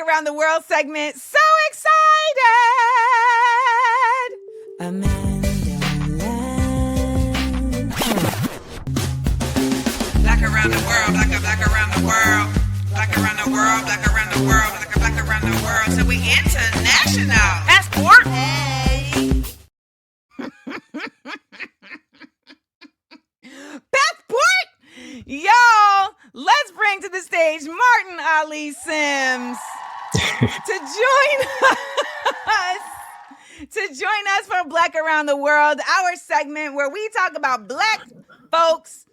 Around the World segment. So excited! Amanda Land. Black around the world, black around the world. Black around the world, black around the world, black around the world. So we international. Passport. Hey. Passport! Y'all, let's bring to the stage Martin Ali Sims to join us for Black Around the World, our segment where we talk about Black folks,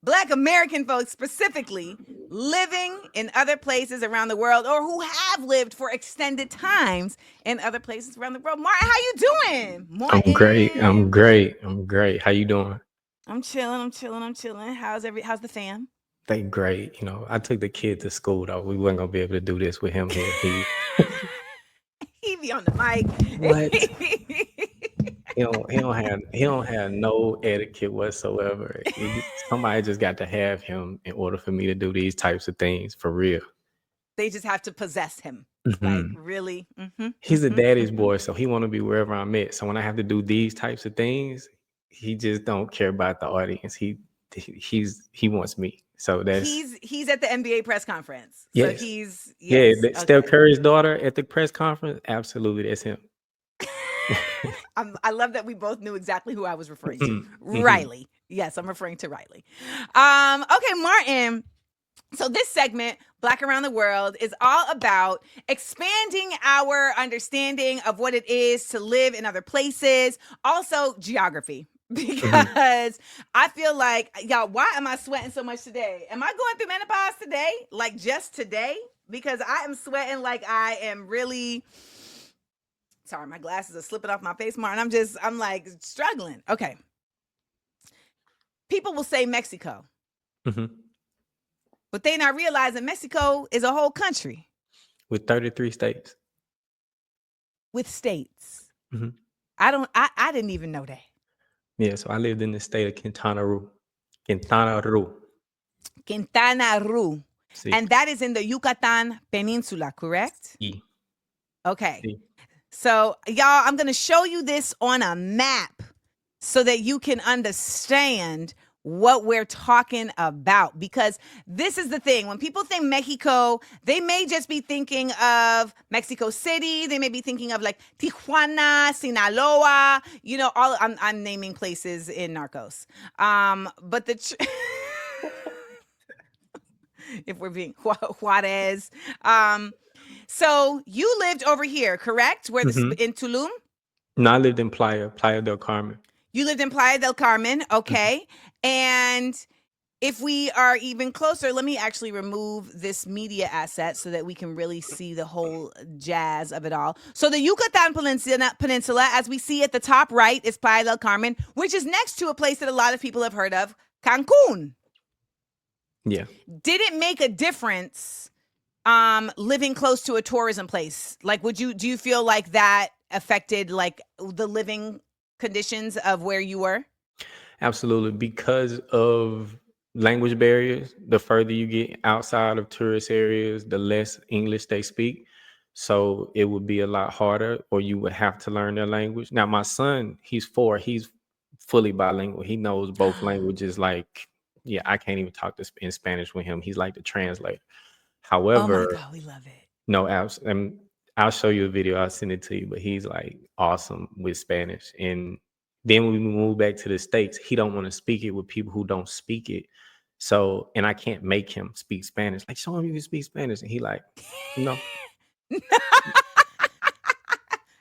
Black American folks specifically, living in other places around the world or who have lived for extended times in other places around the world. Martin, how you doing? Martin? I'm great. How you doing? I'm chilling. How's the fam? They great. You know, I took the kid to school though. We wasn't gonna be able to do this with him here. He be on the mic. What? he don't have no etiquette whatsoever. Somebody just got to have him in order for me to do these types of things for real. They just have to possess him. Like really. He's a daddy's boy, so he want to be wherever I'm at. So when I have to do these types of things, he just don't care about the audience. He wants me. So that's he's at the NBA press conference. Yes. So he's okay. Steph Curry's daughter at the press conference. Absolutely, that's him. I love that we both knew exactly who I was referring to. Riley. Yes, I'm referring to Riley. Okay, Martin. So this segment, Black Around the World, is all about expanding our understanding of what it is to live in other places. Also, geography. Because I feel like, y'all, why am I sweating so much today? Am I going through menopause today? Like just today? Because I am sweating like I am really... Sorry, my glasses are slipping off my face, Martin. I'm like struggling. Okay. People will say Mexico. But they not realizing Mexico is a whole country. With 33 states. With states. I didn't even know that. Yeah, so I lived in the state of Quintana Roo. Sí. And that is in the Yucatan Peninsula, correct? Sí. Okay. Sí. So, y'all, I'm going to show you this on a map so that you can understand what we're talking about. Because this is the thing. When people think Mexico, they may just be thinking of Mexico City. They may be thinking of like Tijuana, Sinaloa, you know, I'm naming places in Narcos. But if we're being Juarez. So you lived over here, correct? Where in Tulum? No, I lived in Playa del Carmen. You lived in Playa del Carmen, okay. And if we are even closer, let me actually remove this media asset so that we can really see the whole jazz of it all. So the Yucatan Peninsula, as we see at the top right, is Playa del Carmen, which is next to a place that a lot of people have heard of, Cancun. Yeah. Did it make a difference living close to a tourism place? Like, do you feel like that affected like the living conditions of where you were? Absolutely. Because of language barriers, the further you get outside of tourist areas, the less English they speak. So it would be a lot harder, or you would have to learn their language. Now, my son, he's 4. He's fully bilingual. He knows both languages. Like, yeah, I can't even talk in Spanish with him. He's like the translator. However, oh my God, we love it. No, I'll show you a video. I'll send it to you. But he's like awesome with Spanish. And then when we move back to the States, he don't want to speak it with people who don't speak it. So, and I can't make him speak Spanish. Like, show him you can speak Spanish. And he like, no.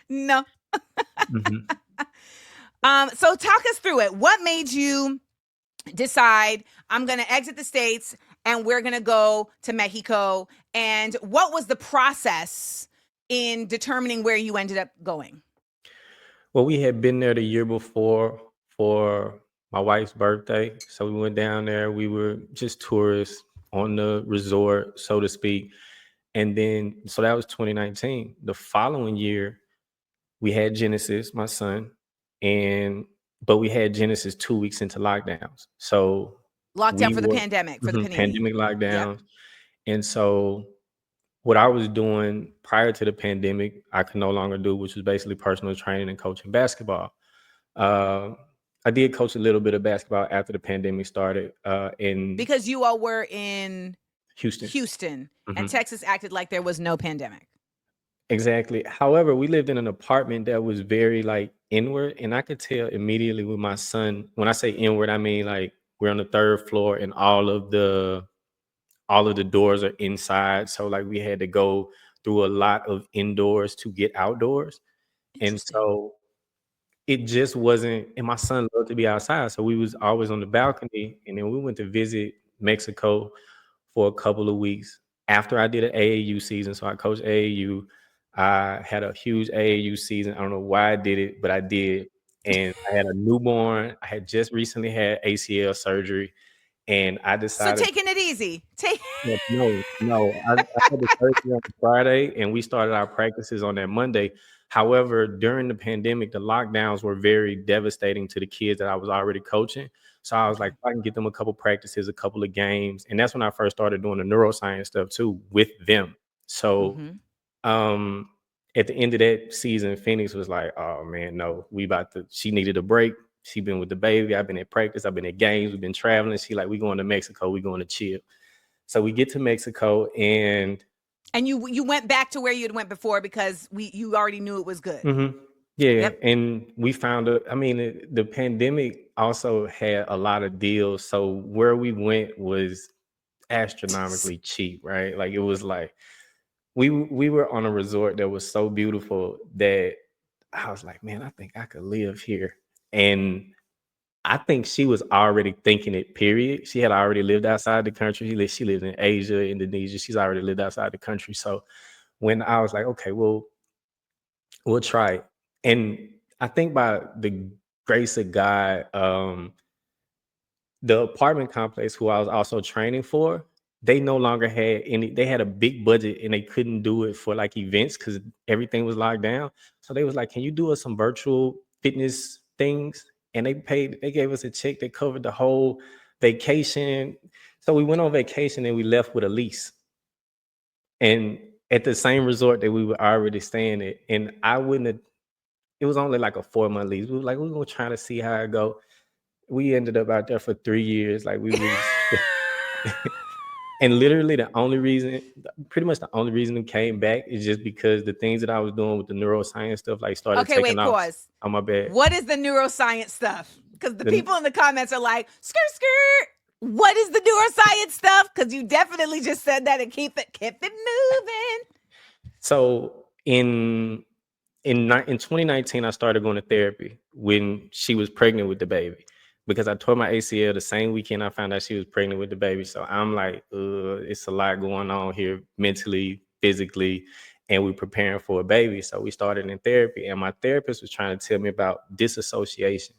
No. So talk us through it. What made you decide I'm going to exit the States and we're going to go to Mexico? And what was the process in determining where you ended up going? Well, we had been there the year before for my wife's birthday. So we went down there. We were just tourists on the resort, so to speak. And then, so that was 2019. The following year, we had Genesis, my son, but we had Genesis 2 weeks into lockdowns. So lockdown for the pandemic, for the pandemic lockdowns. Yep. And so what I was doing prior to the pandemic, I could no longer do, which was basically personal training and coaching basketball. Uh, I did coach a little bit of basketball after the pandemic started in Because you all were in Houston. Houston and Mhm. Texas acted like there was no pandemic. Exactly. However, we lived in an apartment that was very like inward, and I could tell immediately with my son. When I say inward, I mean like we're on the third floor, and all of the doors are inside. So like we had to go through a lot of indoors to get outdoors, and Interesting. so it just wasn't. And my son loved to be outside, so we was always on the balcony. And then we went to visit Mexico for a couple of weeks after I did an AAU season. So I coached AAU. I had a huge AAU season. I don't know why I did it, but I did. And I had a newborn. I had just recently had ACL surgery, and I So decided taking it easy. Take no. I had the surgery on Friday, and we started our practices on that Monday. However, during the pandemic, the lockdowns were very devastating to the kids that I was already coaching. So I was like, Okay. if I can get them a couple practices, a couple of games, and that's when I first started doing the neuroscience stuff too with them. So Mm-hmm. um, at the end of that season, Phoenix was like, "Oh man, no, we about to." She needed a break. She been with the baby. I've been at practice. I've been at games. We've been traveling. She like, we going to Mexico. We going to chill. So we get to Mexico, and And you went back to where you'd went before because you already knew it was good. mhm, yeah, Yep. and we found a. I mean, the pandemic also had a lot of deals. So where we went was astronomically cheap, right? Like it was like we were on a resort that was so beautiful that I was like, man, I think I could live here. And I think she was already thinking it, period. She had already lived outside the country. She lived in Asia, Indonesia. She's already lived outside the country. So when I was like, okay, well, we'll try it. And I think by the grace of God, the apartment complex who I was also training for, they no longer had any, they had a big budget and they couldn't do it for like events because everything was locked down. So they was like, can you do us some virtual fitness things? And they gave us a check that covered the whole vacation. So we went on vacation and we left with a lease. And at the same resort that we were already staying at. And I wouldn't have, it was only like a 4 month lease. We were like, we're gonna try to see how it go. We ended up out there for 3 years. Like we was and literally the only reason, pretty much the only reason we came back is just because the things that I was doing with the neuroscience stuff like started Okay, taking wait, off pause. on my bed. What is the neuroscience stuff? Because the The, people in the comments are like, skirt, skirt. What is the neuroscience stuff? Because you definitely just said that and kept it moving. so in 2019, I started going to therapy when she was pregnant with the baby because I tore my ACL the same weekend I found out she was pregnant with the baby. So I'm like, it's a lot going on here mentally, physically, and we're preparing for a baby. So we started in therapy, and my therapist was trying to tell me about disassociation.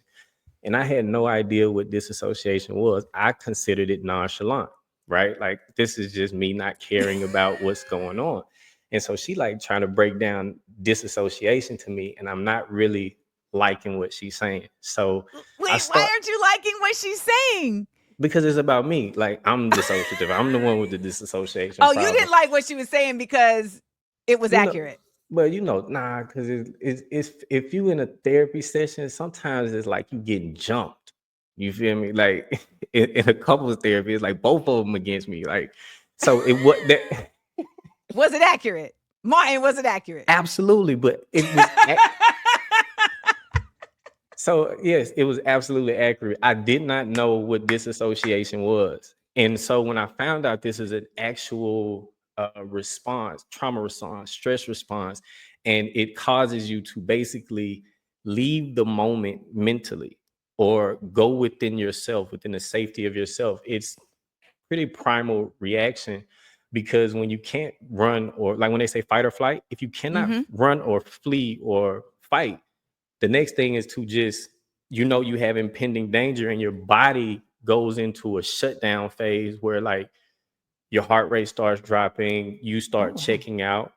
And I had no idea what disassociation was. I considered it nonchalant, right? Like this is just me not caring about what's going on. And so she like trying to break down disassociation to me, and I'm not really liking what she's saying. So I Wait, why start aren't you liking what she's saying? because it's about me. Like I'm dissociative. I'm the one with the disassociation Oh, you problem. didn't like what she was saying because it was You know, accurate. but nah, because it's if you in a therapy session, sometimes it's like you getting jumped. You feel me? Like in a couples therapy, it's like both of them against me. Like, so it what that Was it accurate? Martin, was it accurate? absolutely, but it was so yes, it was absolutely accurate. I did not know what disassociation was. And so when I found out this is an actual response, trauma response, stress response, and it causes you to basically leave the moment mentally or go within yourself, within the safety of yourself. It's pretty primal reaction because when you can't run or like when they say fight or flight, if you cannot Mm-hmm. run or flee or fight, the next thing is to just, you have impending danger and your body goes into a shutdown phase where like your heart rate starts dropping, you start Oh. checking out.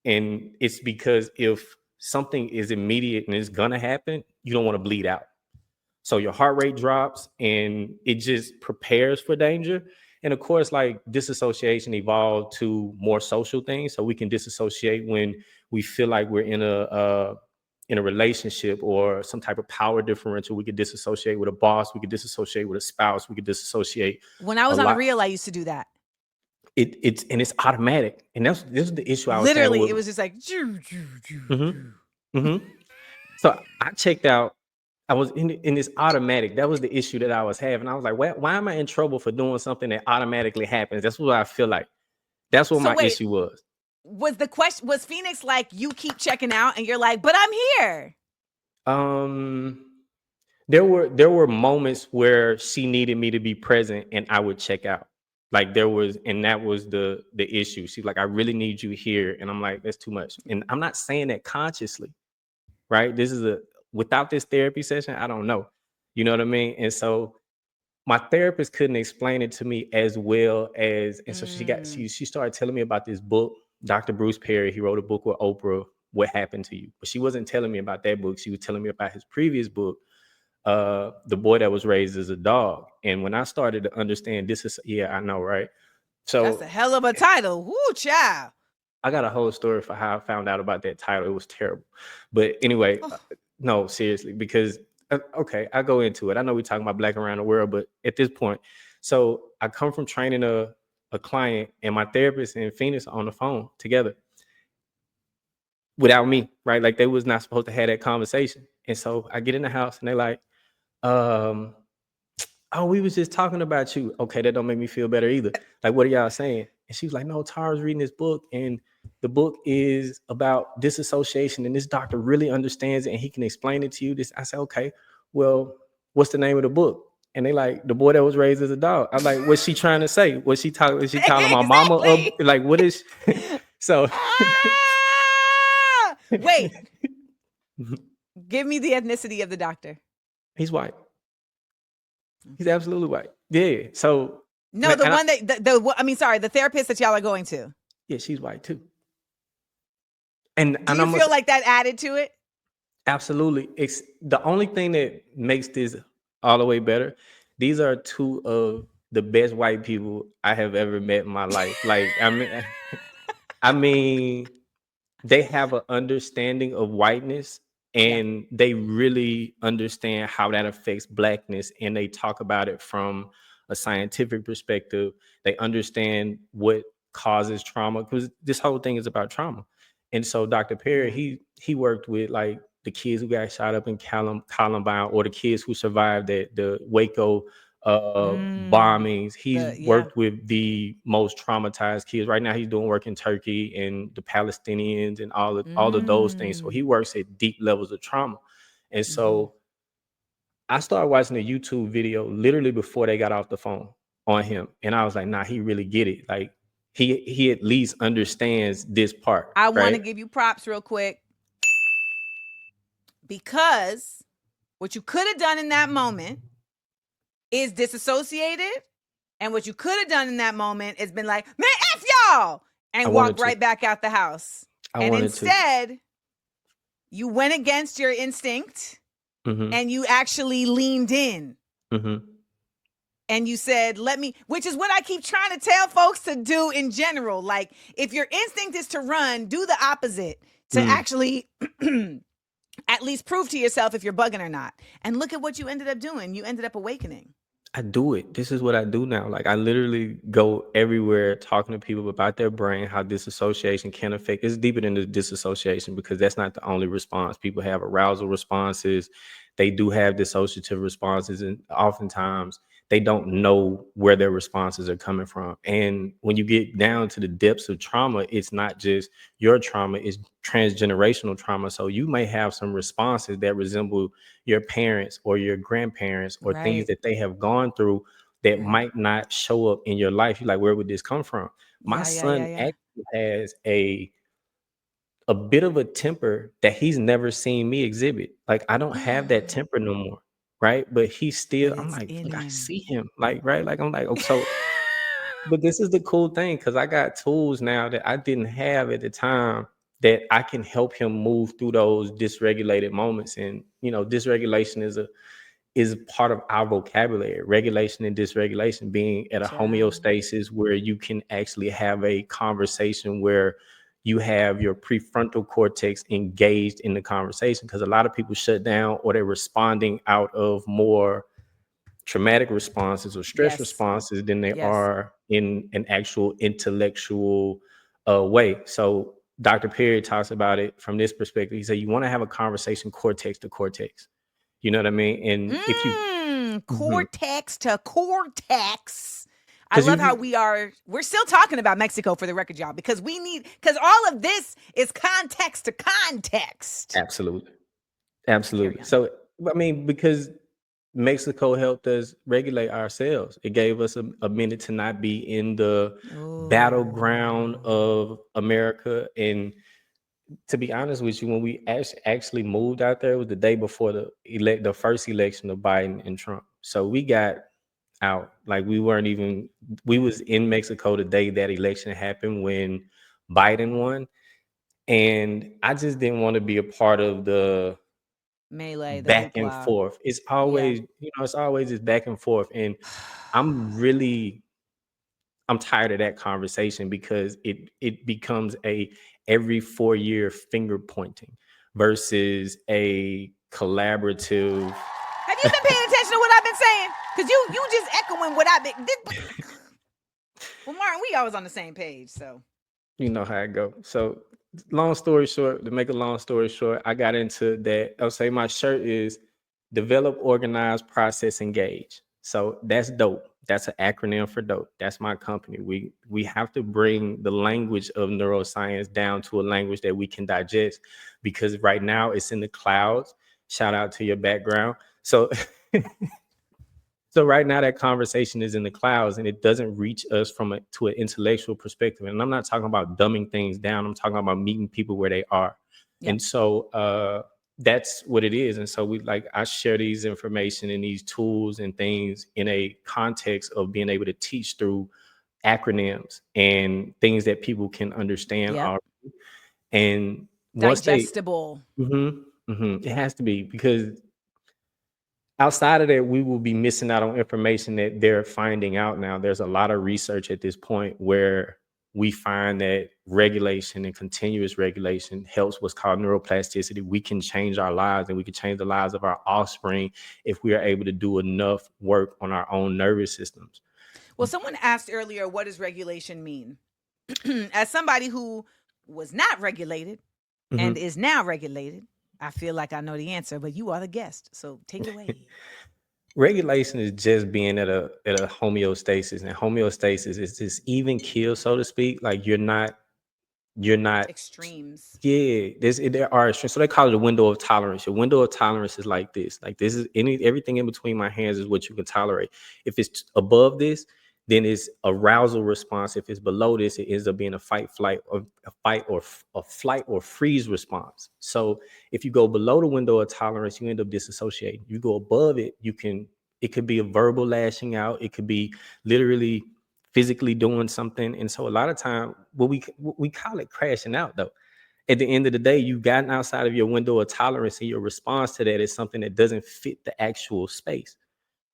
And it's because if something is immediate and it's gonna happen, you don't want to bleed out. So your heart rate drops and it just prepares for danger. And of course, like disassociation evolved to more social things. So we can disassociate when we feel like we're in a relationship or some type of power differential. We could disassociate with a boss. We could disassociate with a spouse. We could disassociate When I a was on a lot. reel, I used to do that. It's automatic, and this is the issue I was having Literally, with. it was just like, "Choo, choo, choo, Hmm. choo." Hmm. So I checked out. I was in this automatic. That was the issue that I was having. I was like, why am I in trouble for doing something that automatically happens? That's what I feel like. That's what So my wait, issue was. was Phoenix like, you keep checking out and you're like, but I'm here? Um, there were moments where she needed me to be present, and I would check out. Like there was, and that was the issue. She's like, I really need you here, and I'm like, that's too much. And I'm not saying that consciously, right? This is a without this therapy session, I don't know. You know what I mean? And so my therapist couldn't explain it to me as well as, and so Mm, she started telling me about this book, Dr. Bruce Perry. He wrote a book with Oprah, What Happened to You. But she wasn't telling me about that book. She was telling me about his previous book, The Boy That Was Raised as a Dog. And when I started to understand this is, yeah, I know, right? that's a So hell of a title. Woo, child. I got a whole story for how I found out about that title. It was terrible. But anyway, Oh, no, seriously, because okay, I go into it. I know we're talking about Black around the world, but at this point, so I come from training a client, and my therapist and Phoenix are on the phone together without me, right? Like they was not supposed to have that conversation. And so I get in the house and they're like, um, oh, we was just talking about you. Okay, that don't make me feel better either. Like, what are y'all saying? And she was like, no, Tara's reading this book, and the book is about disassociation, and this doctor really understands it, and he can explain it to you. This, I said, okay, well, what's the name of the book? And they like, The Boy That Was Raised as a Dog. I'm like, what's she trying to say? Was she talking? Is she calling my mama up? exactly. Like, what is? So Wait, give me the ethnicity of the doctor. he's white. He's Okay. absolutely white. Yeah. So No, the and one that I mean, sorry, the therapist that y'all are going to. yeah, she's white too. Do And you I'm feel like that added to it? absolutely. It's the only thing that makes this all the way better. These are two of the best white people I have ever met in my life. Like, I mean, they have an understanding of whiteness, Yeah. and they really understand how that affects blackness, and they talk about it from a scientific perspective. They understand what causes trauma, because this whole thing is about trauma. And so Dr. Perry, Yeah. he worked with like the kids who got shot up in Columbine, or the kids who survived the Waco Mm, bombings. He's yeah. worked with the most traumatized kids. Right now, he's doing work in Turkey and the Palestinians and all of those things. So Mm. he works at deep levels of trauma. And Mm-hmm. so I started watching a YouTube video literally before they got off the phone on him, and I was like, nah, he really get it. Like he at least understands this part, I want to right? give you props real quick, because what you could have done in that moment is disassociated. And what you could have done in that moment is been like, man, F y'all, I and wanted walk to. right back out the house. I And wanted to. instead, you went against your instinct Mm-hmm. and you actually leaned in Mm-hmm. and you said, let me, which is what I keep trying to tell folks to do in general. Like, if your instinct is to run, do the opposite to Mm. actually at least prove to yourself if you're bugging or not. And look at what you ended up doing. You ended up awakening. I do it. This is what I do now. Like I literally go everywhere talking to people about their brain, how disassociation can affect. It's deeper than the disassociation, because that's not the only response. People have arousal responses. They do have dissociative responses, and oftentimes they don't know where their responses are coming from. And when you get down to the depths of trauma, it's not just your trauma, it's transgenerational trauma. So you may have some responses that resemble your parents or your grandparents, or things Right. that they have gone through that Yeah. might not show up in your life. You're like, where would this come from? My Yeah. Yeah. Yeah. son Yeah. actually has a bit of a temper that he's never seen me exhibit. Like I don't have that temper no more, right? But he still, But I'm it's like, in look, I him. see him, like, right? Like I'm like, oh, so. But this is the cool thing, because I got tools now that I didn't have at the time, that I can help him move through those dysregulated moments. And dysregulation is part of our vocabulary. Regulation and dysregulation being at a Child. homeostasis where you can actually have a conversation where you have your prefrontal cortex engaged in the conversation, because a lot of people shut down or they're responding out of more traumatic responses or stress Yes. responses than they Yes. are in an actual intellectual way. So Dr. Perry talks about it from this perspective. He said you want to have a conversation cortex to cortex. You know what I mean? And if you, Cortex to cortex. I because love you, how we're still talking about Mexico for the record, y'all, because all of this is context to context. absolutely, Carry absolutely. on. So I mean, because Mexico helped us regulate ourselves. It gave us a minute to not be in the battleground Oh, of America. And to be honest with you, when we actually moved out there, it was the day before the first election of Biden and Trump. So we got out. Like we was in Mexico the day that election happened when Biden won. And I just didn't want to be a part of the melee, the back and hoopla. forth. It's Yeah. always, it's always this back and forth. And I'm really I'm tired of that conversation because it becomes a every 4 year finger pointing versus a collaborative. Have you been paying attention to what I've been saying? Because you just echoing what I've been. Well, Martin, we always on the same page, so. You know how it go. So long story short, to make a long story short, I got into that. I'll say my shirt is develop, organize, process, engage. So that's dope. That's an acronym for dope. That's my company. We have to bring the language of neuroscience down to a language that we can digest, because right now it's in the clouds. Shout out to your background. So so right now that conversation is in the clouds and it doesn't reach us from to an intellectual perspective. And I'm not talking about dumbing things down. I'm talking about meeting people where they are. Yep. And so that's what it is. And so I share these information and these tools and things in a context of being able to teach through acronyms and things that people can understand. Yep. And once Digestible. it has to be, because outside of that, we will be missing out on information that they're finding out now. There's a lot of research at this point where we find that regulation and continuous regulation helps what's called neuroplasticity. We can change our lives and we can change the lives of our offspring if we are able to do enough work on our own nervous systems. Well, someone asked earlier, what does regulation mean? As somebody who was not regulated and Mhm. is now regulated, I feel like I know the answer, but you are the guest, so take it away. Regulation is just being at a homeostasis, and homeostasis is this even keel, so to speak. Like you're not. Extremes. Yeah, there are extremes. So they call it a window of tolerance. Your window of tolerance is like this. Like this is everything in between my hands is what you can tolerate. If it's above this, then it's arousal response. If it's below this, it ends up being a flight or freeze response. So if you go below the window of tolerance, you end up disassociating. You go above it, it could be a verbal lashing out. It could be literally physically doing something. And so a lot of time, what we call it crashing out though. At the end of the day, you've gotten outside of your window of tolerance, and your response to that is something that doesn't fit the actual space,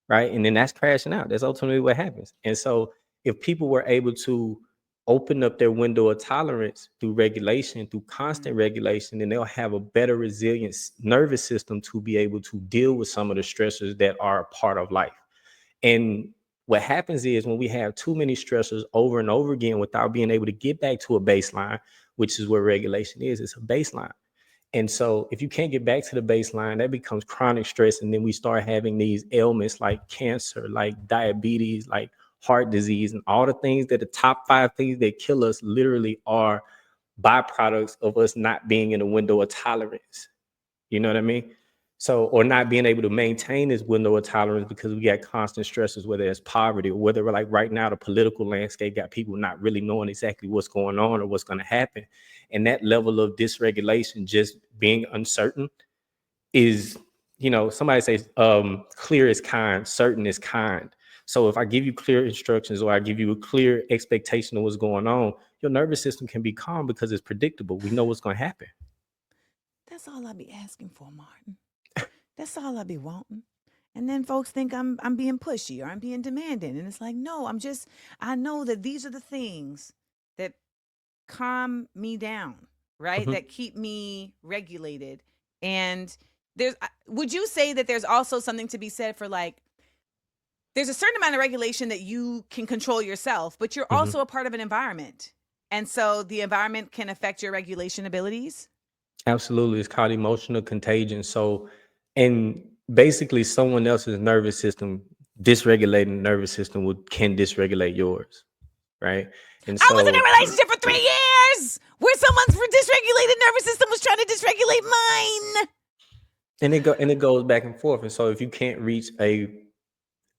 right? And then that's crashing out. That's ultimately what happens. And so if people were able to open up their window of tolerance through regulation, through Mm. constant regulation, then they'll have a better resilient nervous system to be able to deal with some of the stressors that are a part of life. And what happens is when we have too many stressors over and over again without being able to get back to a baseline, which is what regulation is, it's a baseline. And so if you can't get back to the baseline, that becomes chronic stress. And then we start having these ailments like cancer, like diabetes, like heart disease, and all the things that the top 5 things that kill us literally are byproducts of us not being in a window of tolerance. You know what I mean? So, or not being able to maintain this window of tolerance because we got constant stresses, whether it's poverty or whether, like right now, the political landscape got people not really knowing exactly what's going on or what's going to happen. And that level of dysregulation, just being uncertain, is, somebody says, clear is kind, certain is kind. So if I give you clear instructions or I give you a clear expectation of what's going on, your nervous system can be calm because it's predictable. We know what's going to happen. That's all I be asking for, Martin. That's all I be wanting. And then folks think I'm being pushy or I'm being demanding. And it's like, no, I know that these are the things that calm me down, right? Mhm. That keep me regulated. And would you say that there's also something to be said for like, there's a certain amount of regulation that you can control yourself, but you're Mhm. also a part of an environment. And so the environment can affect your regulation abilities. Absolutely. It's called emotional contagion. So, and basically, someone else's nervous system, dysregulating the nervous system can dysregulate yours, right? And I was in so, a relationship for 3 years where someone's dysregulated nervous system was trying to dysregulate mine. and it goes back and forth. And so, if you can't reach a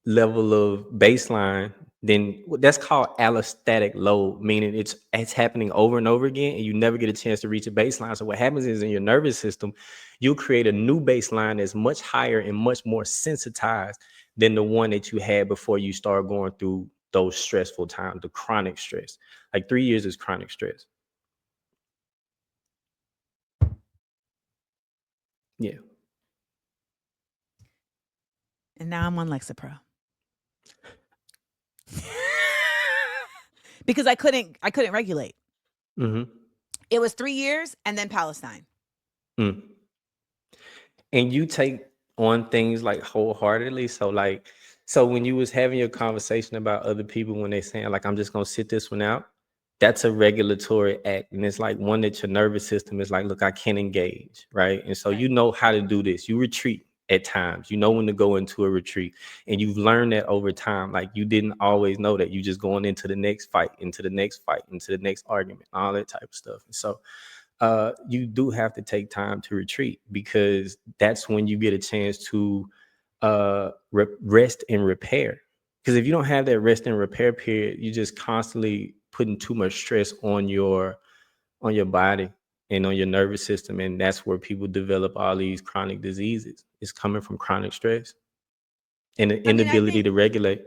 level of baseline, then that's called allostatic load, meaning it's happening over and over again, and you never get a chance to reach a baseline. So what happens is in your nervous system, you'll create a new baseline that's much higher and much more sensitized than the one that you had before you start going through those stressful times, the chronic stress. Like 3 years is chronic stress. Yeah. And now I'm on Lexapro. Because I couldn't regulate. Mm-hmm. It was 3 years and then Palestine. Mm. And you take on things like wholeheartedly. So when you was having your conversation about other people when they saying like, I'm just gonna sit this one out, that's a regulatory act. And it's like one that your nervous system is like, look, I can't engage, right? And so you Right. know how to do this. You retreat at times. You know when to go into a retreat. And you've learned that over time. Like you didn't always know that. You just going into the next fight, into the next fight, into the next argument, all that type of stuff. And so you do have to take time to retreat because that's when you get a chance to rest and repair. Because if you don't have that rest and repair period, you're just constantly putting too much stress on your body and on your nervous system, and that's where people develop all these chronic diseases. It's coming from chronic stress and the I mean, I inability think to regulate.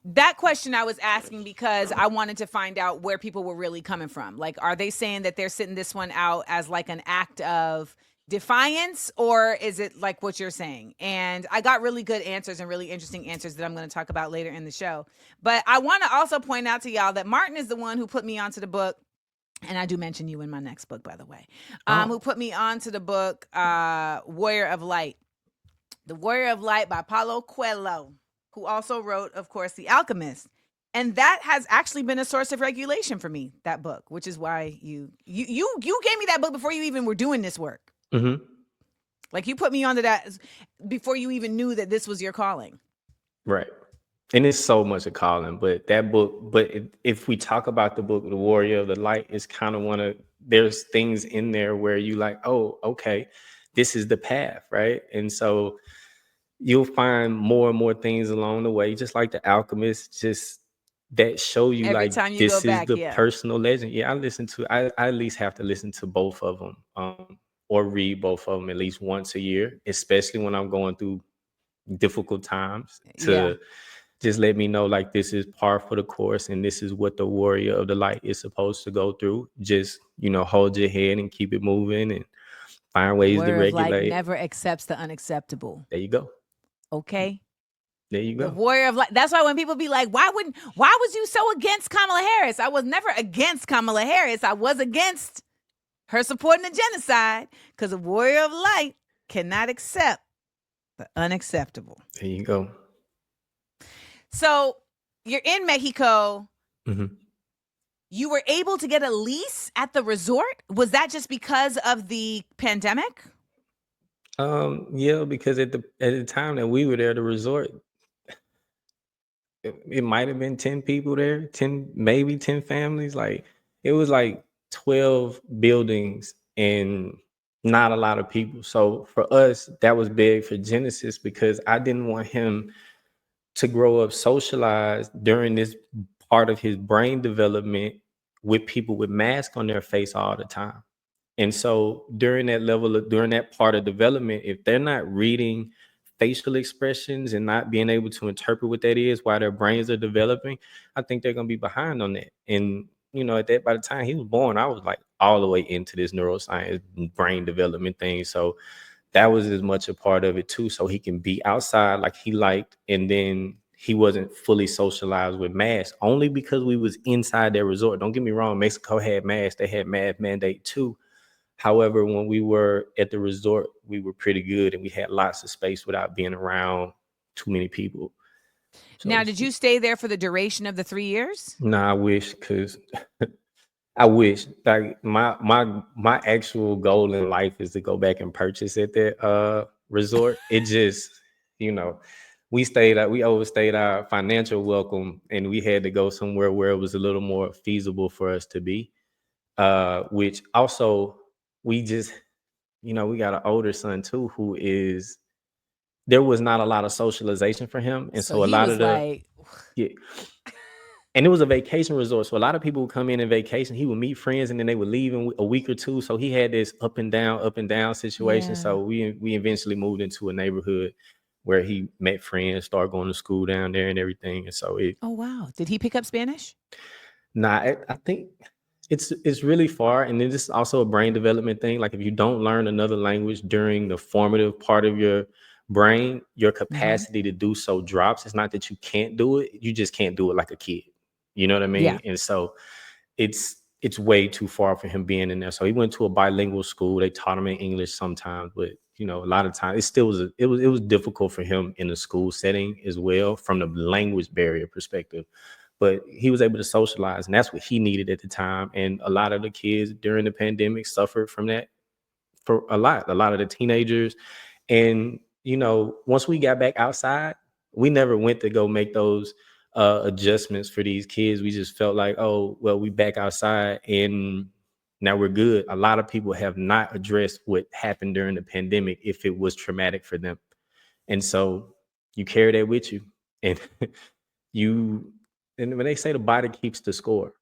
that question I was asking because I wanted to find out where people were really coming from. Like, are they saying that they're sitting this one out as like an act of defiance, or is it like what you're saying? And I got really good answers and really interesting answers that I'm going to talk about later in the show. But I want to also point out to y'all that Martin is the one who put me onto the book. And I do mention you in my next book, by the way, who Oh, put me onto the book, Warrior of Light. The Warrior of Light by Paulo Coelho, who also wrote, of course, The Alchemist. And that has actually been a source of regulation for me, that book, which is why you gave me that book before you even were doing this work. mm-hmm. Like you put me onto that before you even knew that this was your calling. Right. And it's so much a calling, but that book, if we talk about the book, The Warrior of the Light, it's kind of there's things in there where you like, oh, okay, this is the path, right? And so you'll find more and more things along the way, just like The Alchemist, just that show you Every like time you go this is back, the yeah. personal legend. Yeah, I at least have to listen to both of them, or read both of them at least once a year, especially when I'm going through difficult times Yeah. to just let me know like this is par for the course and this is what the warrior of the light is supposed to go through. Just, hold your head and keep it moving and find The ways to Warrior of Light regulate. never accepts the unacceptable. There you go. Okay? There you The go. Warrior of Light. That's why when people be like, why was you so against Kamala Harris? I was never against Kamala Harris. I was against her supporting the genocide because the Warrior of Light cannot accept the unacceptable. There you go. So you're in Mexico. Hmm. You were able to get a lease at the resort. Was that just because of the pandemic? Yeah, because at the time that we were there, the resort, it might have been 10 people there, 10, maybe 10 families. Like it was like 12 buildings and not a lot of people. So for us, that was big for Genesis because I didn't want him to grow up socialized during this part of his brain development with people with masks on their face all the time. And so during that part of development, if they're not reading facial expressions and not being able to interpret what that is while their brains are developing, I think they're gonna be behind on that. And at that by the time he was born, I was like all the way into this neuroscience brain development thing. So that was as much a part of it too. So he can be outside like he liked, and then he wasn't fully socialized with masks only because we was inside their resort. Don't get me wrong, Mexico had masks, they had mask mandate too. However, when we were at the resort, we were pretty good and we had lots of space without being around too many people. So Now, did you stay there for the duration of the 3 years? nah, I wish, because I wish, like, my actual goal in life is to go back and purchase at that resort. It just, you know, we overstayed our financial welcome and we had to go somewhere where it was a little more feasible for us to be. Which also, we just, we got an older son too who is, there was not a lot of socialization for him. And So so a he lot of was the, like, yeah, and it was a vacation resort. So a lot of people would come in and vacation. He would meet friends and then they would leave in a week or two. So he had this up and down situation. yeah. So we eventually moved into a neighborhood where he met friends, started going to school down there and everything. And so it, Oh, wow. Did he pick up Spanish? nah, I think it's really far. And then this is also a brain development thing. Like, if you don't learn another language during the formative part of your brain, your Hmm. capacity to do so drops. It's not that you can't do it, you just can't do it like a kid. You know what I Yeah. mean? And so it's way too far for him being in there. So he went to a bilingual school. They taught him in English sometimes, but a lot of times it still was it was difficult for him in the school setting as well, from the language barrier perspective. But he was able to socialize, and that's what he needed at the time. And a lot of the kids during the pandemic suffered from that for a lot of the teenagers. And once we got back outside, we never went to go make those adjustments for these kids. We just felt like, oh well, we back outside and now we're good. A lot of people have not addressed what happened during the pandemic, if it was traumatic for them. And so you carry that with you. And you and when they say the body keeps the score,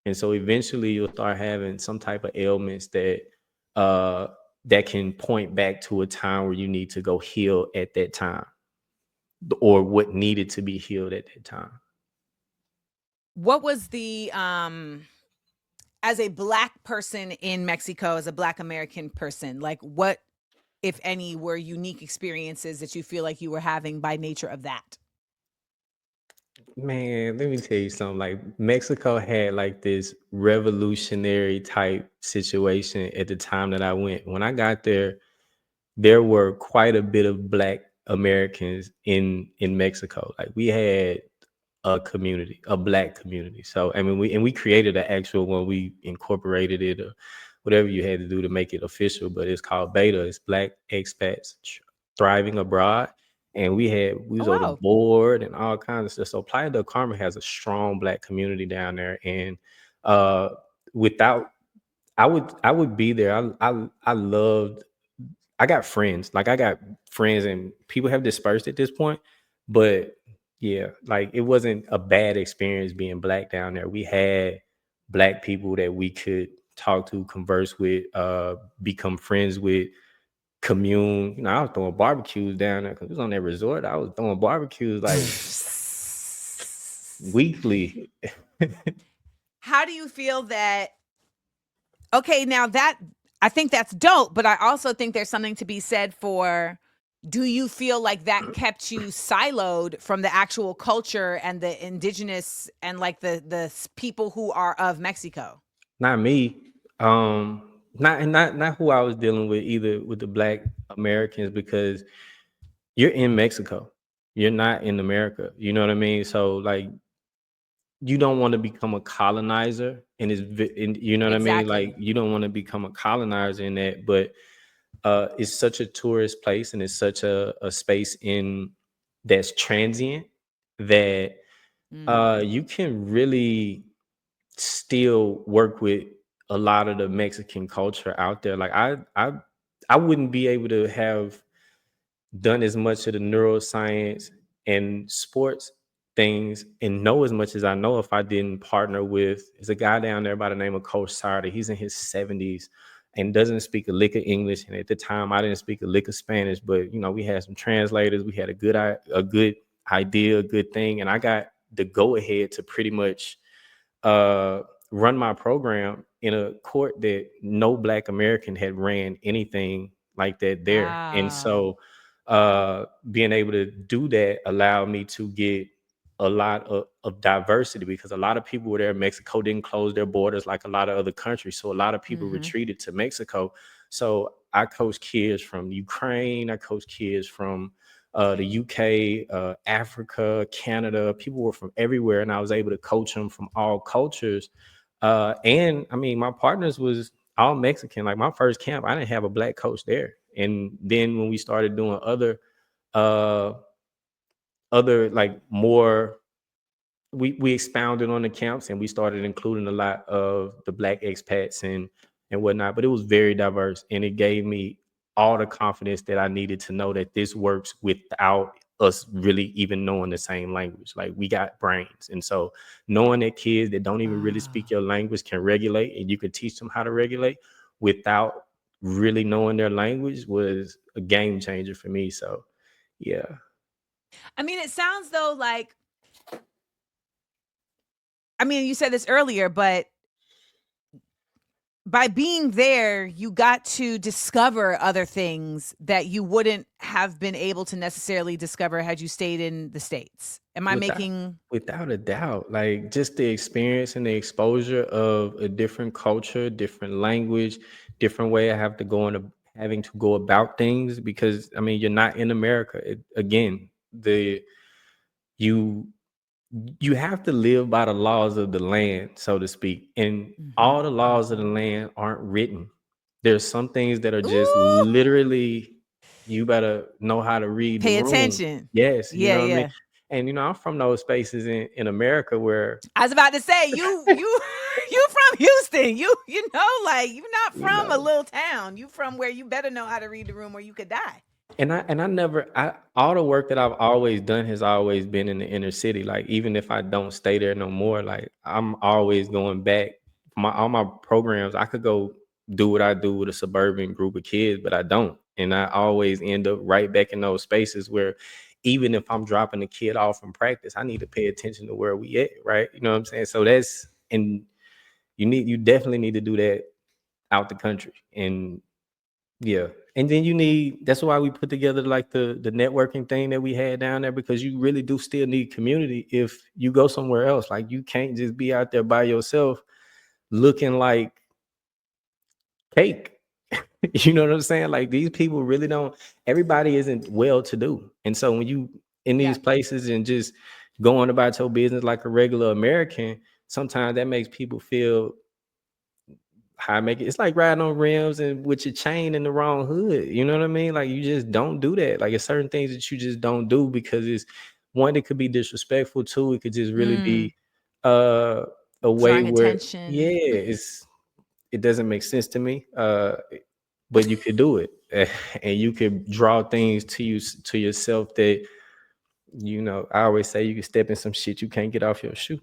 and so eventually you'll start having some type of ailments uh that can point back to a time where you need to go heal at that time, or what needed to be healed at that time. What was the as a Black person in Mexico, as a Black American person, like what, if any, were unique experiences that you feel like you were having by nature of that? Man, let me tell you something. Like, Mexico had like this revolutionary type situation at the time that I went. When I got there were quite a bit of Black Americans in Mexico. Like, we had a community, a Black community. So I mean, we created an actual one. We incorporated it, or whatever you had to do to make it official. But it's called Beta. It's Black Expats Thriving Abroad. And we Oh, was on the wow. board and all kinds of stuff. So Playa del Carmen has a strong Black community down there. And uh without I would be there. I loved, I got friends. Like, I got friends and people have dispersed at this point. But yeah, like, it wasn't a bad experience being Black down there. We had Black people that we could talk to, converse with, become friends with, commune. I was throwing barbecues down there because it was on that resort. I was throwing barbecues like weekly. How do you feel that? Okay, now that I think that's dope, but I also think there's something to be said for, do you feel like that kept you siloed from the actual culture and the indigenous and like the people who are of Mexico? Not me. Not who I was dealing with either, with the Black Americans, because you're in Mexico. You're not in America. You know what I mean? So, like, you don't want to become a colonizer, and you know what I mean? Like, Exactly. you don't want to become a colonizer in that. But it's such a tourist place, and it's such a space in that's transient, that Mm. you can really still work with a lot of the Mexican culture out there. Like, I wouldn't be able to have done as much of the neuroscience and sports things and know as much as I know if I didn't partner with, there's a guy down there by the name of Coach Sarda. He's in his 70s and doesn't speak a lick of English. And at the time, I didn't speak a lick of Spanish, but we had some translators. We had a good idea, a good thing, and I got the go ahead to pretty much uh, run my program in a court that no Black American had ran anything like that there. And Wow. so being able to do that allowed me to get a lot of diversity, because a lot of people were there. Mexico didn't close their borders like a lot of other countries. So a lot of people Mm-hmm. retreated to Mexico. So I coach kids from Ukraine. I coach kids from the Okay. UK, Africa, Canada. People were from everywhere, and I was able to coach them from all cultures. And I mean, my partners was all Mexican. Like my first camp, I didn't have a black coach there. And then when we started doing uh, other like more, we expounded on the camps, and we started including a lot of the black expats and whatnot. But it was very diverse, and it gave me all the confidence that I needed to know that this works without us really even knowing the same language. Like we got brains, and so knowing that kids that don't even really Wow. speak your language can regulate, and you can teach them how to regulate without really knowing their language, was a game changer for me. So yeah. I mean, it sounds though like, I mean, you said this earlier, but by being there, you got to discover other things that you wouldn't have been able to necessarily discover had you stayed in the States. Am I Without making without a doubt, like just the experience and the exposure of a different culture, different language, different way I have to go into having to go about things, because I mean you're not in America. Again, the you you have to live by the laws of the land, so to speak. And all Mhm, the laws of the mhm. land aren't written. There's some things that are just Ooh, literally, you better know how to read the pay room. attention. Yes, you Yeah, know what I mean? yeah. And I'm from those spaces in America where, I was about to say you you from Houston. You know, like you're not you from a know, little town. You from where you better know how to read the room or you could die. and I never, I all the work that I've always done has always been in the inner city. Like even if I don't stay there no more, like I'm always going back. All my programs, I could go do what I do with a suburban group of kids, but I don't. And I always end up right back in those spaces where even if I'm dropping a kid off from practice, I need to pay attention to where we at, right? You know what I'm saying? So that's, and you definitely need to do that out the country. And yeah. And then you need, that's why we put together like the networking thing that we had down there, because you really do still need community if you go somewhere else. Like you can't just be out there by yourself looking like cake. You know what I'm saying? Like these people really don't, everybody isn't well to do. And so when you in Yeah. these places and just going about your business like a regular American, sometimes that makes people feel, how I make it. It's like riding on rims and with your chain in the wrong hood. You know what I mean? Like you just don't do that. Like it's certain things that you just don't do, because it's one, it could be disrespectful. Two, it could just really Mm, be uh a way drawing where, yeah, attention. it doesn't make sense to me. But you could do it. And you could draw things to you, to yourself, that I always say you can step in some shit you can't get off your shoe.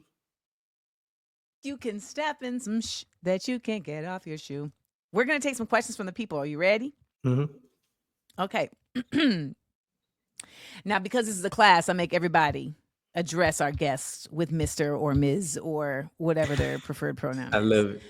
You can step in some that you can't get off your shoe. We're going to take some questions from the people. Are you ready? Hmm. Okay. Now, because this is a class, I make everybody address our guests with Mr. or Ms. or whatever their preferred pronoun I is. love it.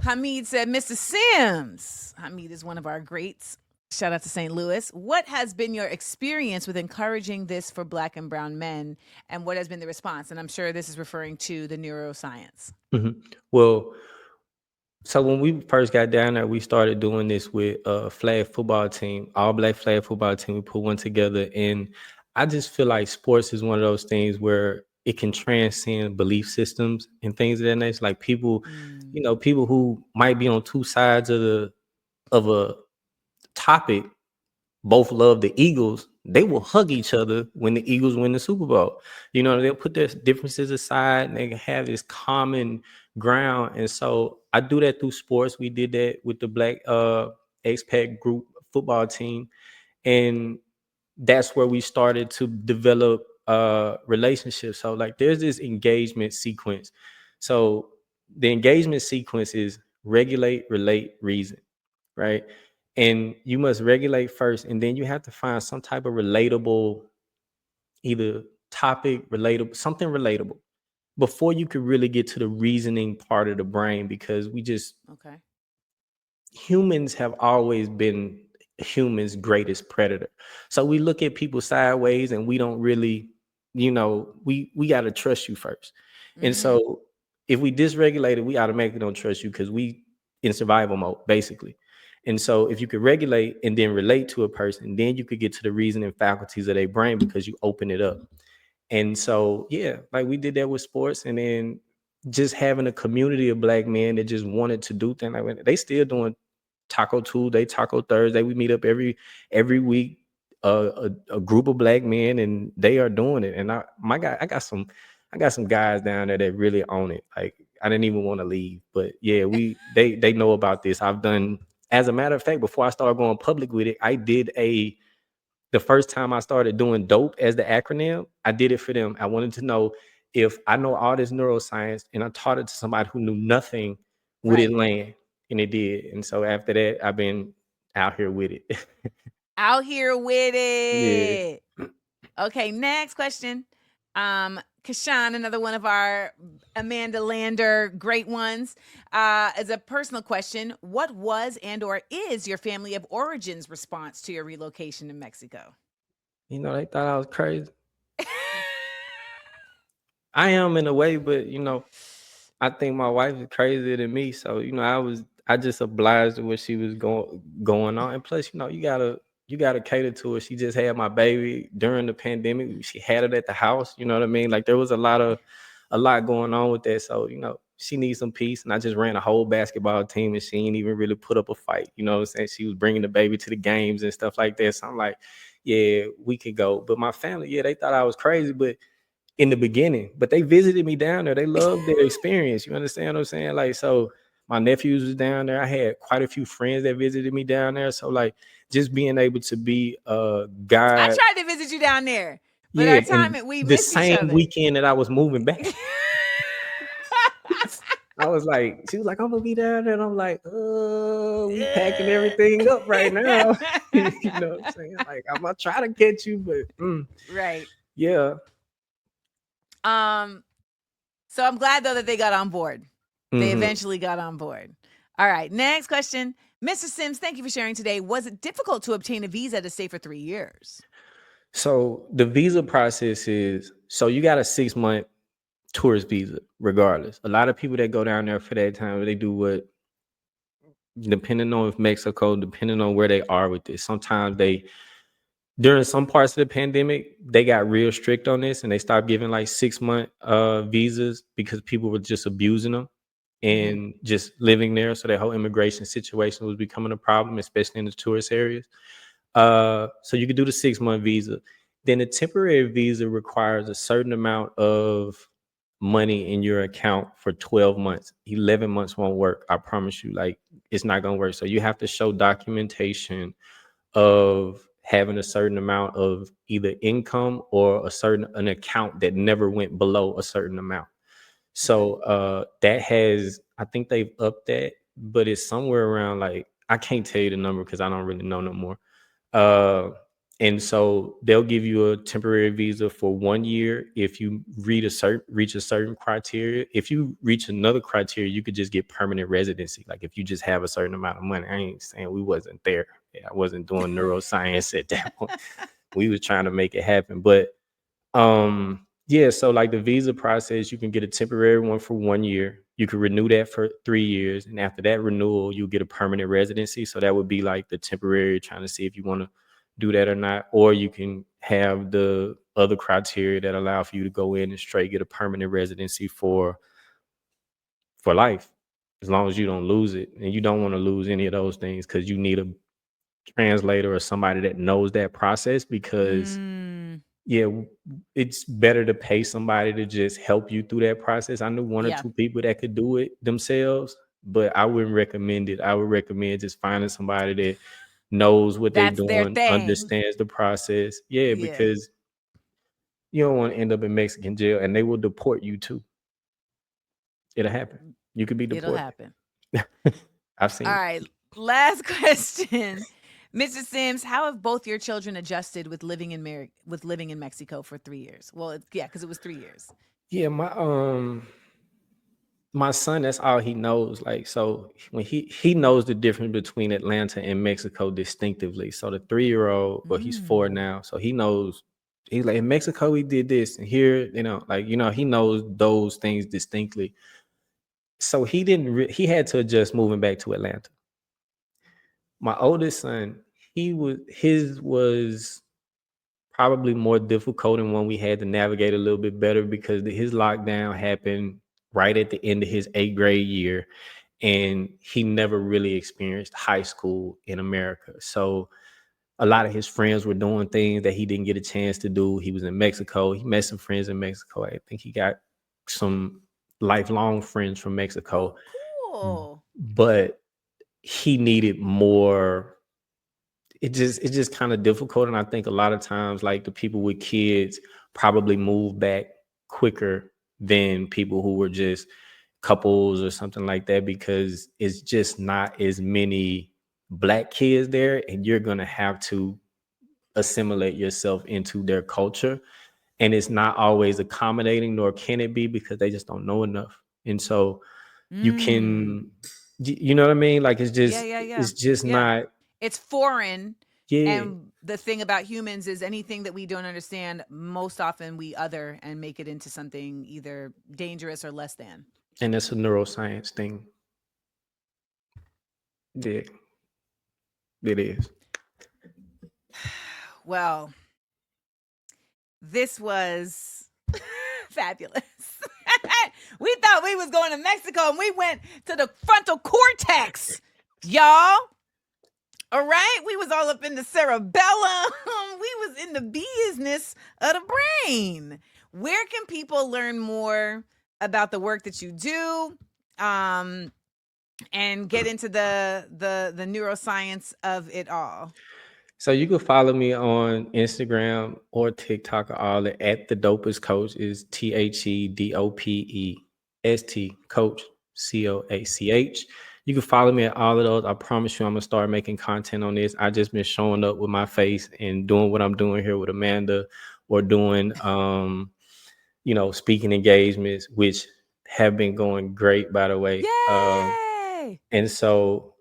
Hamid said, Mr. Sims. Hamid is one of our greats. Shout out to St. Louis. What has been your experience with encouraging this for Black and Brown men, and what has been the response? And I'm sure this is referring to the neuroscience. Mhm. Well, so when we first got down there, we started doing this with a flag football team, all black flag football team. We put one together, and I just feel like sports is one of those things where it can transcend belief systems and things of that nature. Like people, Mm, people who might be on two sides of a topic, both love the Eagles, they will hug each other when the Eagles win the Super Bowl. They'll put their differences aside and they have this common ground. And so I do that through sports. We did that with the Black expat group football team. And that's where we started to develop relationships. So like there's this engagement sequence. So the engagement sequence is regulate, relate, reason, right? And you must regulate first, and then you have to find some type of relatable, either topic, relatable, something relatable, before you could really get to the reasoning part of the brain, because we just, okay. humans have always been human's greatest predator. So we look at people sideways and we don't really, we got to trust you first. And Mm-hmm. so if we dysregulate it, we automatically don't trust you because we in survival mode, basically. And so if you could regulate and then relate to a person, then you could get to the reasoning faculties of their brain because you open it up. And so, yeah, like we did that with sports, and then just having a community of black men that just wanted to do things like that. They still doing Taco Tuesday, Taco Thursday. We meet up every week, a group of black men, and they are doing it. And I got some guys down there that really own it. Like I didn't even want to leave, but yeah, they know about this. I've done, as a matter of fact, before I started going public with it, I did the first time I started doing DOPE as the acronym, I did it for them. I wanted to know if I know all this neuroscience and I taught it to somebody who knew nothing, would it Right. land? And it did. And so after that, I've been out here with it. Out here with Yeah. it. Okay, next question. Kashan, another one of our Amanda Lander great ones, is a personal question. What was and or is your family of origins response to your relocation to Mexico? They thought I was crazy. I am in a way, but I think my wife is crazier than me. So, I just obliged to what she was going on. And plus, you gotta cater to her. She just had my baby during the pandemic. She had it at the house. You know what I mean? Like there was a lot going on with that. So, she needs some peace. And I just ran a whole basketball team and she ain't even really put up a fight. You know what I'm saying? She was bringing the baby to the games and stuff like that. So I'm like, yeah, we could go. But my family, yeah, they thought I was crazy, but in the beginning, but they visited me down there. They loved their experience. You understand what I'm saying? Like, so my nephews was down there. I had quite a few friends that visited me down there. So like just being able to be a I guy. tried to visit you down there, but Yeah. our time And we the missed each same other. weekend that I was moving back, I was like, she was like, I'm gonna be down there. And I'm like, we packing everything up right now. You know what I'm saying? Like, I'm gonna try to catch you, but Right. yeah. Um, so I'm glad though that they got on board. They hmm eventually got on board. All right, next question. Mr. Sims, thank you for sharing today. Was it difficult to obtain a visa to stay for 3 years? So the visa process is, so you got a 6 month tourist visa, regardless. A lot of people that go down there for that time, they do what, depending on if Mexico, depending on where they are with this. Sometimes during some parts of the pandemic, they got real strict on this and they stopped giving like 6 month visas because people were just abusing them Mm-hmm. and just living there. So that whole immigration situation was becoming a problem, especially in the tourist areas. So you could do the 6 month visa. Then a temporary visa requires a certain amount of money in your account for 12 months. 11 months won't work. I promise you, like it's not gonna work. So you have to show documentation of having a certain amount of either income or an account that never went below a certain amount. Okay. So that has, I think they've upped that, but it's somewhere around, like I can't tell you the number because I don't really know no more. Uh, and so they'll give you a temporary visa for 1 year if you reach a certain criteria. If you reach another criteria, you could just get permanent residency. Like if you just have a certain amount of money. I ain't saying we wasn't there. Yeah, I wasn't doing neuroscience at that point. We was trying to make it happen, but yeah, so like the visa process, you can get a temporary one for 1 year. You can renew that for 3 years. And after that renewal, you'll get a permanent residency. So that would be like the temporary, trying to see if you want to do that or not. Or you can have the other criteria that allow for you to go in and straight get a permanent residency for life, as long as you don't lose it. And you don't want to lose any of those things because you need a translator or somebody that knows that process, because Mm, yeah, it's better to pay somebody to just help you through that process. I knew one or yeah, two people that could do it themselves, but I wouldn't recommend it. I would recommend just finding somebody that knows what they're that's their doing, thing. understands the process. Yeah, Yeah, because you don't want to end up in Mexican jail and they will deport you too. It'll happen. You could be it'll deported. happen. I've All seen right, last question. Mr. Sims, how have both your children adjusted with living in Mexico for 3 years? Well, yeah, because it was 3 years. Yeah, my son, that's all he knows. Like, so when he knows the difference between Atlanta and Mexico distinctively. So the 3-year-old, well, he's 4 Mm. now, so he knows. He's like, in Mexico we did this, and here, like, he knows those things distinctly. So he didn't. He had to adjust moving back to Atlanta. My oldest son, his was probably more difficult and one we had to navigate a little bit better because his lockdown happened right at the end of his 8th grade year, and he never really experienced high school in America. So a lot of his friends were doing things that he didn't get a chance to do. He was in Mexico. He met some friends in Mexico. I think he got some lifelong friends from Oh, Mexico, cool. but he needed more. It's just kind of difficult, and I think a lot of times, like, the people with kids probably move back quicker than people who were just couples or something like that, because it's just not as many black kids there, and you're going to have to assimilate yourself into their culture, and it's not always accommodating, nor can it be, because they just don't know enough. And so you Mm. can, you know what I mean, like, it's Yeah, just yeah, yeah. it's just Yeah. not. It's foreign. Yeah. And the thing about humans is anything that we don't understand, most often we other and make it into something either dangerous or less than. And it's a neuroscience thing. Yeah, it is. Well, this was fabulous. We thought we was going to Mexico and we went to the frontal cortex, y'all. All right, we was all up in the cerebellum. We was in the business of the brain. Where can people learn more about the work that you do, and get into the neuroscience of it all? So you can follow me on Instagram or TikTok, or all at the dopest coach, is THEDOPEST coach, COACH. You can follow me at all of those. I promise you, I'm gonna start making content on this. I just been showing up with my face and doing what I'm doing here with Amanda, or doing speaking engagements, which have been going great, by the way. Yay! And so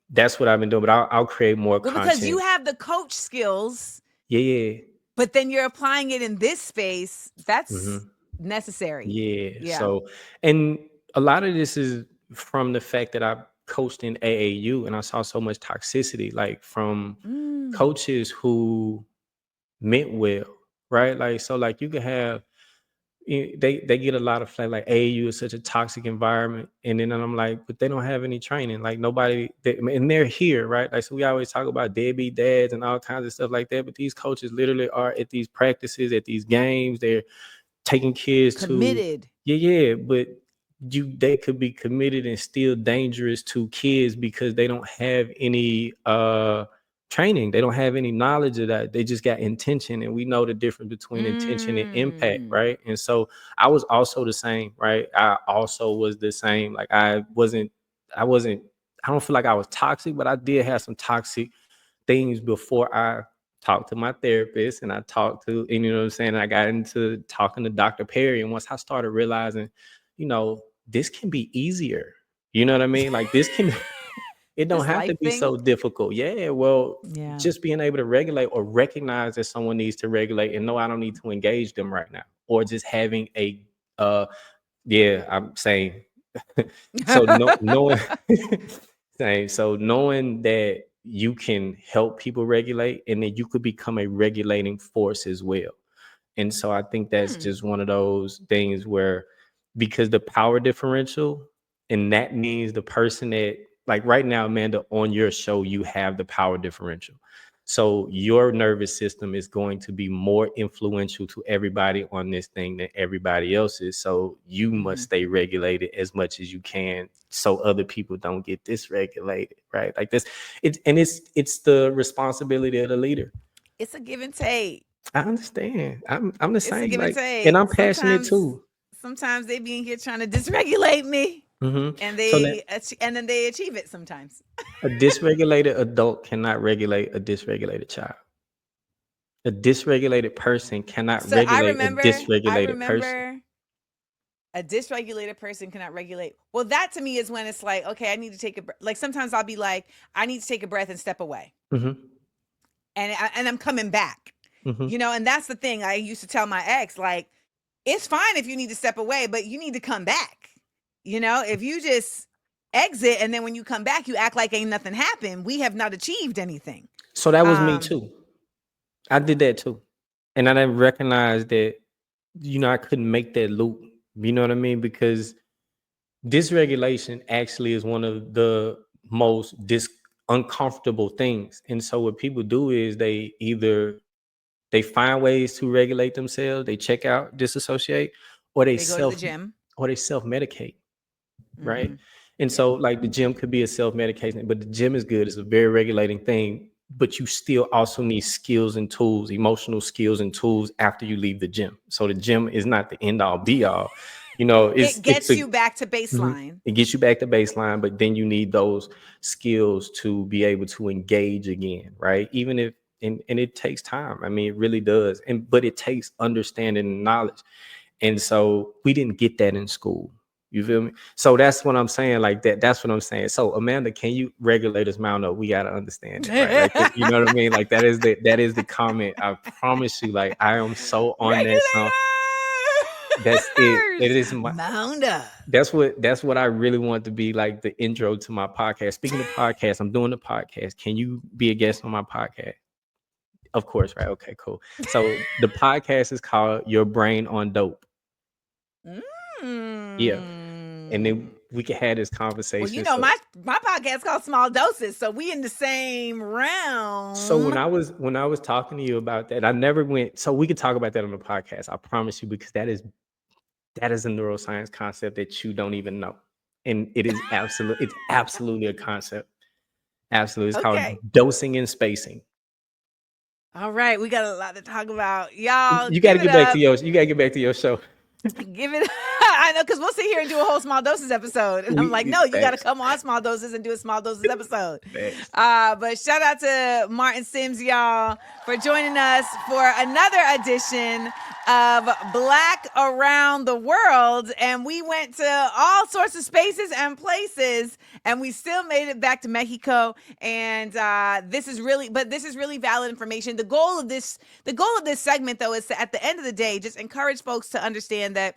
that's what I've been doing. But I'll create more Well, because you content. have the coach skills, Yeah, yeah. but then you're applying it in this space. That's Hmm. necessary. Yeah. Yeah. So, and a lot of this is from the fact that I coached in AAU, and I saw so much toxicity, like, from Mm. coaches who meant well, right? Like, so, like, you could have, they get a lot of flack, like, AAU is such a toxic environment, and then I'm like, but they don't have any training, like, nobody, and they're here, right? Like, so we always talk about deadbeat dads and all kinds of stuff like that, but these coaches literally are at these practices, at these games, they're taking kids to, Committed. yeah, but they could be committed and still dangerous to kids because they don't have any training. They don't have any knowledge of that. They just got intention, and we know the difference between intention and impact, Mm. right? And so I was also the same, right? I also was the same. Like, I wasn't I don't feel like I was toxic, but I did have some toxic things before I talked to my therapist, and I talked to, and you know what I'm saying, I got into talking to Dr. Perry. And once I started realizing, this can be easier. You know what I mean? Like, this can, it don't This have to life be thing. so difficult. Yeah, well, Yeah. just being able to regulate, or recognize that someone needs to regulate, and know I don't need to engage them right now. Or just having a yeah, I'm saying, so, no, knowing, same. So knowing that you can help people regulate, and then you could become a regulating force as well. And so I think that's Hmm. just one of those things where, because the power differential, and that means the person that, like, right now, Amanda, on your show, you have the power differential. So your nervous system is going to be more influential to everybody on this thing than everybody else's. So you must Mhm. stay regulated as much as you can, so other people don't get dysregulated, right? Like this, it's the responsibility of the leader. It's a give and take. I understand. I'm the It's a same. give and Like, and take. I'm passionate Sometimes, too. sometimes they be in here trying to dysregulate me, and So that and then they achieve it sometimes. a dysregulated adult cannot regulate a dysregulated child. A dysregulated person cannot So I regulate a remember, I dysregulated person. remember A dysregulated person cannot regulate. Well, that to me is when it's like, okay, I need to take a breath. Like sometimes I'll be like, I need to take a breath and step away. And I'm coming back, and that's the thing I used to tell my ex, like, it's fine if you need to step away, but you need to come back. If you just exit and then when you come back, you act like ain't nothing happened, we have not achieved anything. So that was me too. I did that too. And I didn't recognize that, I couldn't make that loop. You know what I mean? Because dysregulation actually is one of the most uncomfortable things. And so what people do is they find ways to regulate themselves, they check out, disassociate, or they go to the gym, or they self-medicate. Right. And so like the gym could be a self-medication, but the gym is good. It's a very regulating thing, but you still also need skills and tools, emotional skills and tools after you leave the gym. So the gym is not the end all be all. It gets you back to baseline. It gets you back to baseline, but then you need those skills to be able to engage again, right? Even if, and it takes time. I mean, it really does. But it takes understanding and knowledge. And so we didn't get that in school. You feel me? So that's what I'm saying. Like that. That's what I'm saying. So Amanda, can you regulate us mount up? We got to understand it, right? Like, you know what I mean? Like that is the comment. I promise you. Like I am so on that song. That's it. It is my mount up. That's what I really want to be like the intro to my podcast. Speaking of podcasts, I'm doing the podcast. Can you be a guest on my podcast? Of course, right? Okay, cool. So the podcast is called Your Brain on Dope. Yeah. And then we can have this conversation. Well, my podcast is called Small Doses, so we in the same realm. So when I was talking to you about that, I never went. So we could talk about that on the podcast. I promise you, because that is a neuroscience concept that you don't even know, and it's absolutely a concept. Absolutely, it's called dosing and spacing. All right, we got a lot to talk about, y'all. You got to get back to your show. Give it. I know, because we'll sit here and do a whole Small Doses episode, and I'm like, no, you got to come on Small Doses and do a Small Doses episode. But shout out to Martin Sims, y'all, for joining us for another edition of Black Around the World, and we went to all sorts of spaces and places, and we still made it back to Mexico. And this is really valid information. The goal of this segment, though, is to, at the end of the day, just encourage folks to understand that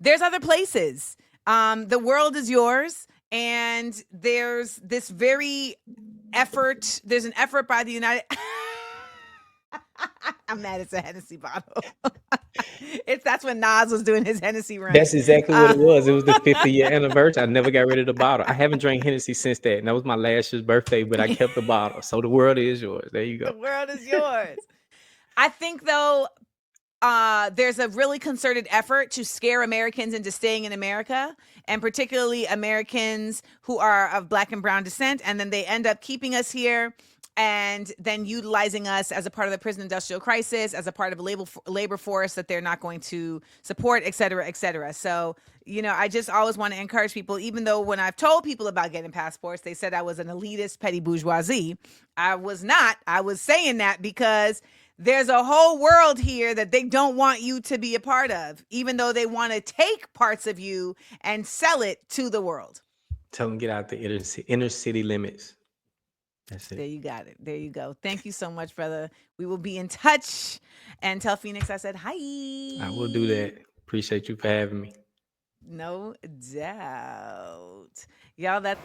there's other places. The world is yours, and there's this very effort. There's an effort by the United. I'm mad it's a Hennessy bottle. That's when Nas was doing his Hennessy run. That's exactly what it was. It was the 50th anniversary. I never got rid of the bottle. I haven't drank Hennessy since that. And that was my last year's birthday, but I kept the bottle. So the world is yours. There you go. The world is yours. I think, though, there's a really concerted effort to scare Americans into staying in America, and particularly Americans who are of Black and brown descent. And then they end up keeping us here and then utilizing us as a part of the prison industrial crisis, as a part of a labor force that they're not going to support, et cetera, et cetera. So, I just always want to encourage people, even though when I've told people about getting passports, they said I was an elitist petty bourgeoisie. I was not. I was saying that because there's a whole world here that they don't want you to be a part of, even though they want to take parts of you and sell it to the world. Tell them get out the inner city limits. That's it. There you got it. There you go. Thank you so much, brother. We will be in touch. And tell Phoenix I said hi. I will do that. Appreciate you for having me. No doubt. Y'all,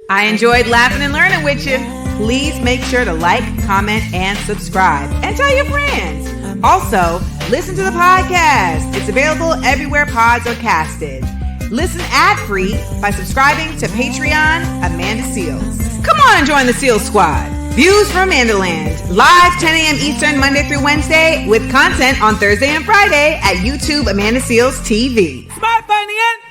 I enjoyed laughing and learning with you. Please make sure to like, comment, and subscribe. And tell your friends. Also, listen to the podcast. It's available everywhere pods are casted. Listen ad-free by subscribing to Patreon Amanda Seals. Come on and join the Seals Squad. Views from Amandaland. Live 10 a.m. Eastern, Monday through Wednesday, with content on Thursday and Friday at YouTube Amanda Seals TV. Smart, funny, and